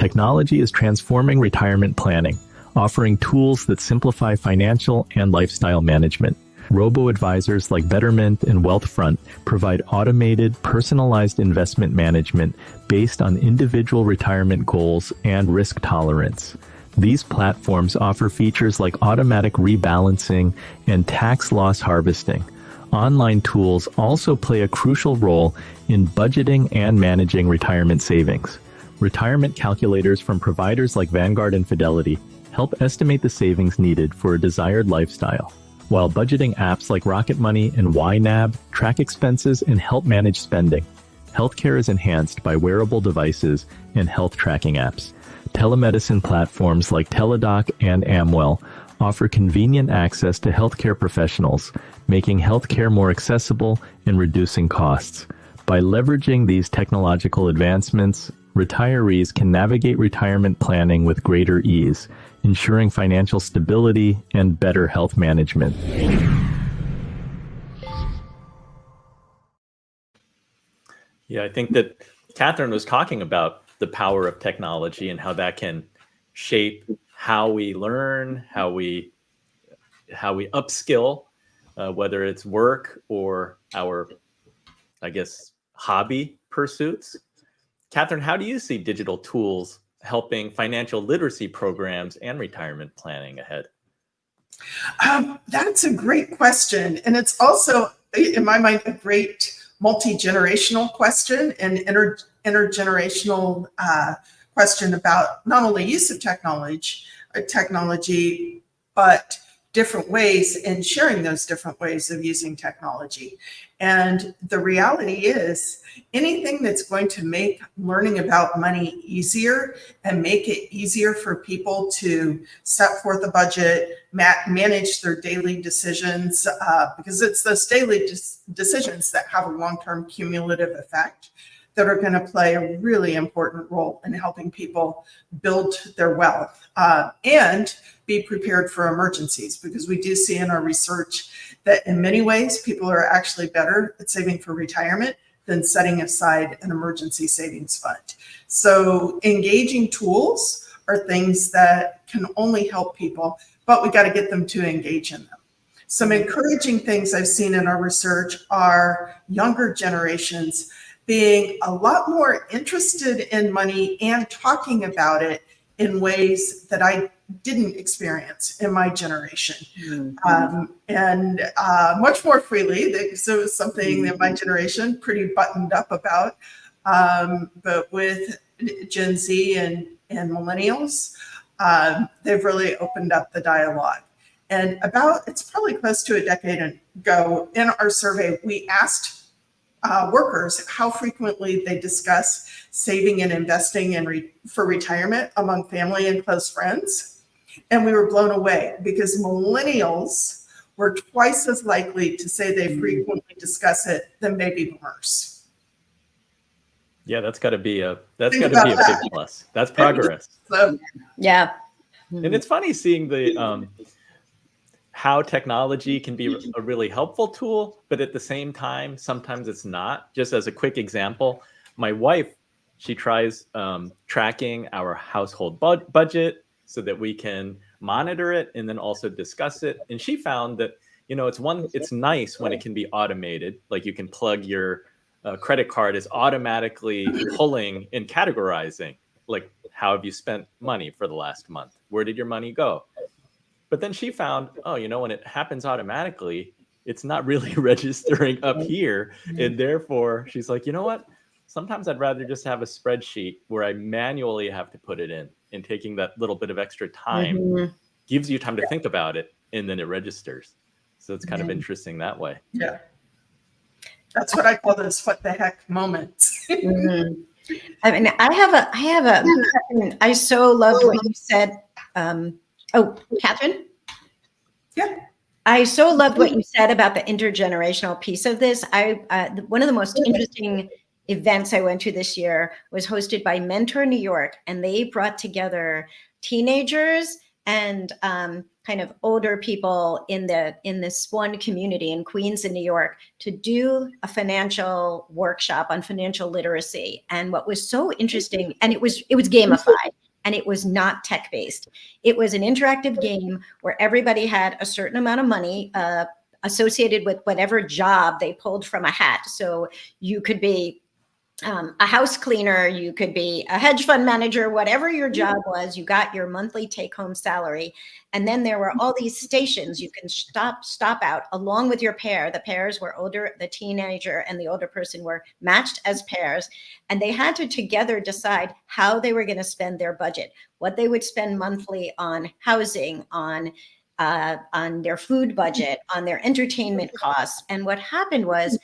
Technology is transforming retirement planning, offering tools that simplify financial and lifestyle management. Robo advisors like Betterment and Wealthfront provide automated, personalized investment management based on individual retirement goals and risk tolerance. These platforms offer features like automatic rebalancing and tax loss harvesting. Online tools also play a crucial role in budgeting and managing retirement savings. Retirement calculators from providers like Vanguard and Fidelity help estimate the savings needed for a desired lifestyle, while budgeting apps like Rocket Money and YNAB track expenses and help manage spending. Healthcare is enhanced by wearable devices and health tracking apps. Telemedicine platforms like Teladoc and Amwell offer convenient access to healthcare professionals, making healthcare more accessible and reducing costs. By leveraging these technological advancements, retirees can navigate retirement planning with greater ease, ensuring financial stability and better health management. Yeah, I think that Catherine was talking about the power of technology and how that can shape how we learn, how we upskill, whether it's work or our, I guess, hobby pursuits. Catherine, how do you see digital tools helping financial literacy programs and retirement planning ahead? That's a great question. And it's also, in my mind, a great multi-generational question and intergenerational question about not only use of technology, but different ways and sharing those different ways of using technology. And the reality is anything that's going to make learning about money easier and make it easier for people to set forth a budget, manage their daily decisions, because it's those daily decisions that have a long-term cumulative effect that are going to play a really important role in helping people build their wealth and be prepared for emergencies, because we do see in our research that in many ways people are actually better at saving for retirement than setting aside an emergency savings fund. So engaging tools are things that can only help people, but we got to get them to engage in them. Some encouraging things I've seen in our research are younger generations being a lot more interested in money and talking about it in ways that I didn't experience in my generation. And much more freely. So it was something that my generation pretty buttoned up about. But with Gen Z and millennials, they've really opened up the dialogue. And it's probably close to a decade ago, in our survey, we asked workers how frequently they discuss saving and investing for retirement among family and close friends. And we were blown away because millennials were twice as likely to say they frequently discuss it than baby boomers. Yeah, that's got to be a big plus. That's progress. Yeah. And it's funny seeing the how technology can be a really helpful tool, but at the same time, sometimes it's not. Just as a quick example, my wife, she tries tracking our household budget so that we can monitor it and then also discuss it. And she found that, it's nice when it can be automated. Like you can plug your credit card is automatically pulling and categorizing, like how have you spent money for the last month? Where did your money go? But then she found, when it happens automatically, it's not really registering up here. And therefore, she's like, you know what? Sometimes I'd rather just have a spreadsheet where I manually have to put it in, and taking that little bit of extra time gives you time to think about it, and then it registers. So it's kind of interesting that way. Yeah. That's what I call those what the heck moments. I mean, I so loved what you said. Catherine? Yeah. I so loved what you said about the intergenerational piece of this. One of the most interesting events I went to this year was hosted by Mentor New York, and they brought together teenagers and kind of older people in this one community in Queens in New York to do a financial workshop on financial literacy. And what was so interesting, and it was gamified, and it was not tech-based. It was an interactive game where everybody had a certain amount of money associated with whatever job they pulled from a hat. So you could be a house cleaner, you could be a hedge fund manager, whatever your job was, you got your monthly take-home salary. And then there were all these stations you can stop out along with your pair. The pairs were older, the teenager and the older person were matched as pairs. And they had to together decide how they were going to spend their budget, what they would spend monthly on housing, on their food budget, on their entertainment costs. And what happened was,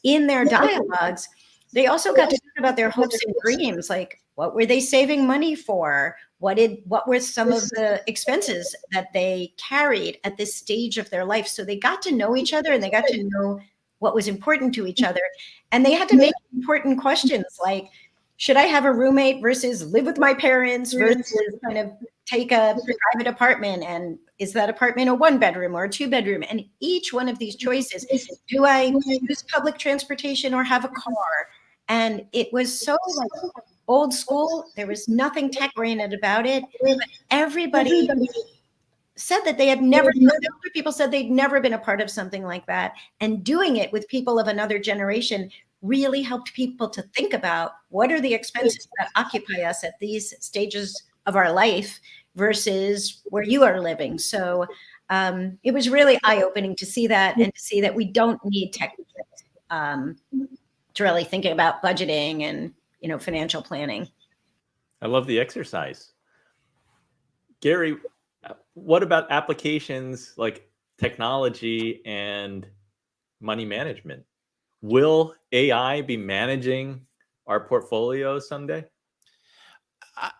in their dialogues, they also got to talk about their hopes and dreams, like what were they saving money for? What were some of the expenses that they carried at this stage of their life? So they got to know each other and they got to know what was important to each other. And they had to make important questions like, should I have a roommate versus live with my parents versus kind of take a private apartment? And is that apartment a 1-bedroom or a 2-bedroom? And each one of these choices, do I use public transportation or have a car? And it was so like old school. There was nothing tech oriented about it. But everybody said that they had never, other people said they'd never been a part of something like that. And doing it with people of another generation really helped people to think about what are the expenses that occupy us at these stages of our life versus where you are living. So it was really eye-opening to see that, and to see that we don't need tech to really think about budgeting and, financial planning. I love the exercise. Gary, what about applications like technology and money management? Will AI be managing our portfolios someday?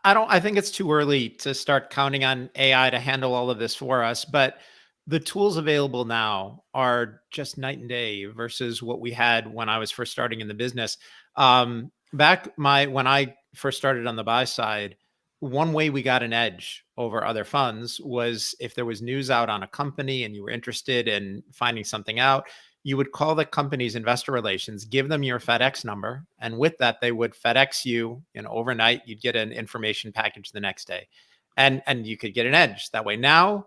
I think it's too early to start counting on AI to handle all of this for us, but the tools available now are just night and day versus what we had when I was first starting in the business. When I first started on the buy side, one way we got an edge over other funds was if there was news out on a company and you were interested in finding something out, you would call the company's investor relations, give them your FedEx number, and with that, they would FedEx you, overnight. You'd get an information package the next day, and you could get an edge that way. Now,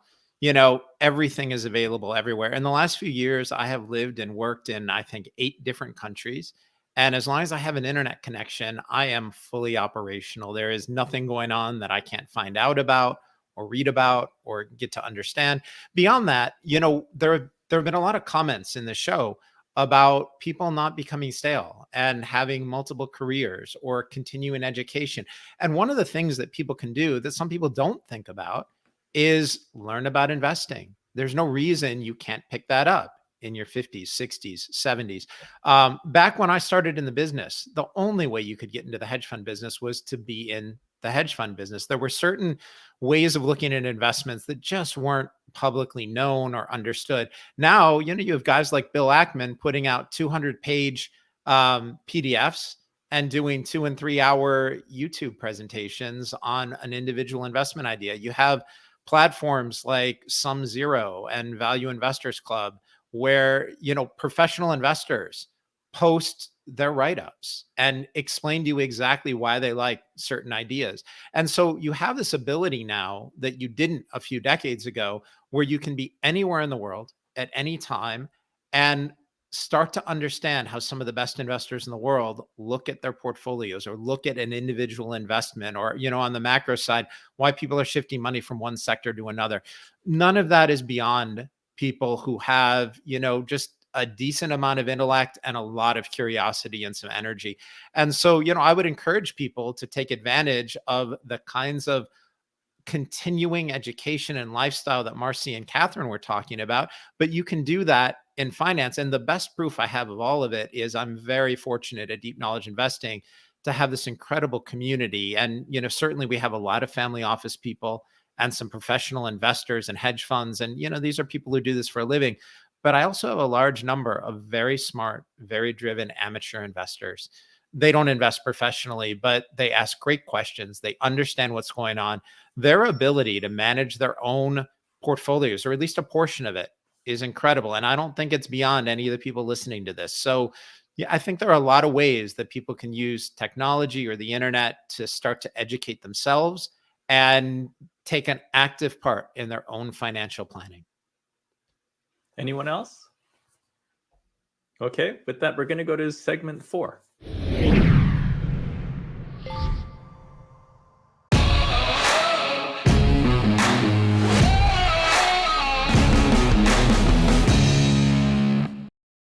everything is available everywhere. In the last few years, I have lived and worked in, I think, 8 different countries. And as long as I have an internet connection, I am fully operational. There is nothing going on that I can't find out about or read about or get to understand. Beyond that, there have been a lot of comments in the show about people not becoming stale and having multiple careers or continuing education. And one of the things that people can do that some people don't think about is learn about investing. There's no reason you can't pick that up in your 50s, 60s, 70s. Back when I started in the business, the only way you could get into the hedge fund business was to be in the hedge fund business. There were certain ways of looking at investments that just weren't publicly known or understood. Now, you have guys like Bill Ackman putting out 200-page PDFs and doing 2 and 3 hour YouTube presentations on an individual investment idea. You have platforms like SumZero and Value Investors Club, where professional investors post their write-ups and explain to you exactly why they like certain ideas. And so you have this ability now that you didn't a few decades ago, where you can be anywhere in the world at any time and start to understand how some of the best investors in the world look at their portfolios or look at an individual investment, or, on the macro side, why people are shifting money from one sector to another. None of that is beyond people who have, just a decent amount of intellect and a lot of curiosity and some energy. And so, I would encourage people to take advantage of the kinds of continuing education and lifestyle that Marci and Catherine were talking about, but you can do that in finance. And the best proof I have of all of it is I'm very fortunate at Deep Knowledge Investing to have this incredible community. And, certainly we have a lot of family office people and some professional investors and hedge funds. And, these are people who do this for a living. But I also have a large number of very smart, very driven amateur investors they don't invest professionally, but they ask great questions. They understand what's going on. Their ability to manage their own portfolios, or at least a portion of it, is incredible. And I don't think it's beyond any of the people listening to this. So yeah, I think there are a lot of ways that people can use technology or the internet to start to educate themselves and take an active part in their own financial planning. Anyone else? Okay, with that, we're going to go to segment 4.